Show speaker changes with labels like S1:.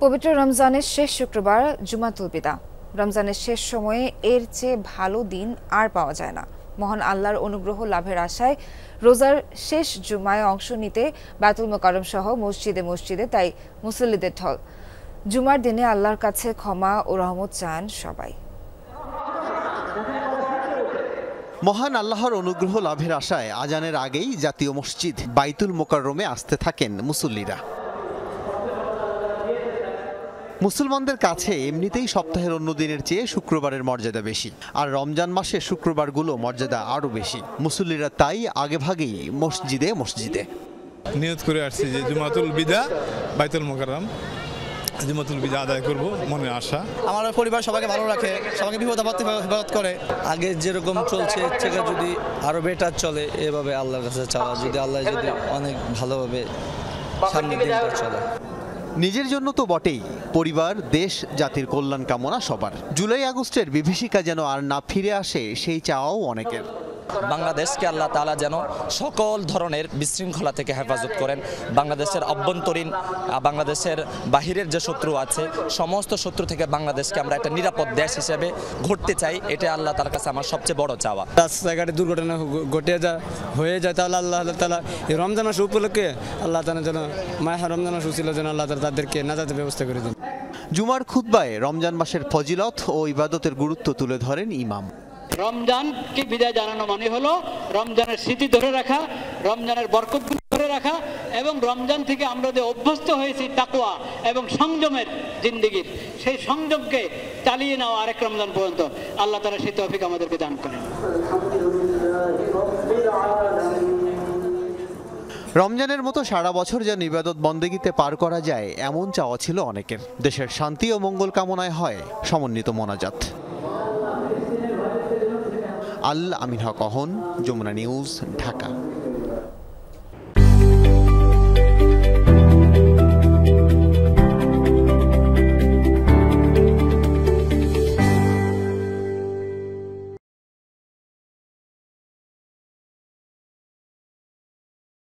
S1: পবিত্র রমজানের শেষ শুক্রবার জুমাতুল বিদা। রমজানের শেষ সময়ে এর চেয়ে ভালো দিন আর পাওয়া যায় না। মহান আল্লাহর অনুগ্রহ লাভের আশায় রোজার শেষ জুমায় অংশ নিতে বায়তুল মোকাররম সহ মসজিদে মসজিদে তাই মুসল্লিদের ঢল। জুমার দিনে আল্লাহর কাছে ক্ষমা ও রহমত চান সবাই।
S2: মহান আল্লাহর অনুগ্রহ লাভের আশায় আজানের আগেই জাতীয় মসজিদ বায়তুল মোকাররমে আসতে থাকেন মুসল্লিরা। মুসলমানদের কাছে এমনিতেই সপ্তাহের অন্য দিনের চেয়ে শুক্রবারের মর্যাদা বেশি, আর রমজান মাসে শুক্রবারগুলো মর্যাদা আরও বেশি। মুসল্লিরা তাই আগেভাগেই মসজিদে মসজিদে
S3: নিয়ত করে আসছি যে জুমাতুল বিদা বায়তুল মোকাররম জুমাতুল বিদা আদায় করব, মনে আশা।
S4: আমার পরিবার সবাইকে ভালো রাখে, সবাইকে বিপদ আপদে হেফাজত করে। আগে যেরকম চলছে এর থেকে যদি আরো বেটার চলে, এভাবে আল্লাহর কাছে চাওয়া, যদি আল্লাহ যদি অনেক ভালোভাবে সামনের দিনটা চলে।
S2: নিজের জন্য তো বটেই, পরিবার, দেশ, জাতির কল্যাণ কামনা সবার। জুলাই আগস্টের বিভীষিকা যেন আর না ফিরে আসে, সেই চাওয়াও অনেকের।
S5: বাংলাদেশকে আল্লাহ তাআলা যেন সকল ধরনের বিশৃঙ্খলা থেকে হেফাজত করেন। বাংলাদেশের অভ্যন্তরীণ, বাংলাদেশের বাহিরের যে শত্রু আছে, সমস্ত শত্রু থেকে বাংলাদেশকে আমরা একটা নিরাপদ দেশ হিসেবে গড়তে চাই। এটা আল্লাহ তাআলার কাছে আমার সবচেয়ে বড় চাওয়া।
S4: রাস্তাঘাটে দুর্ঘটনা হয়ে যায়, তাহলে আল্লাহ তাআলা এই রমজান মাস উপলক্ষে আল্লাহ তাআলা যেন মাহে রমজান মাস ছিল যেন আল্লাহ তাআলা তাদেরকে নাজাতের ব্যবস্থা করে দেন।
S2: জুমার খুতবায় রমজান মাসের ফজিলত ও ইবাদতের গুরুত্ব তুলে ধরেন ইমাম।
S6: রমজানকে বিদায় জানানো মানে হলো রমজানের স্মৃতি ধরে রাখা, রমজানের বরকতগুলো ধরে রাখা, এবং রমজান থেকে আমরা যে অভ্যস্ত হয়েছি তাকওয়া এবং সংযমের জিন্দেগির, সেই সংযমকে চালিয়ে নেওয়া আরেক রমজান পর্যন্ত। আল্লাহ তাআলা সেই তৌফিক আমাদেরকে দান করেন।
S2: রমজানের মতো সারা বছর যেন ইবাদত বন্দেগীতে পার করা যায়, এমন চাওয়া ছিল অনেকের। দেশের শান্তি ও মঙ্গল কামনায় হয় সমন্বিত মোনাজাত। আল আমিন হক অহন, যমুনা নিউজ, ঢাকা।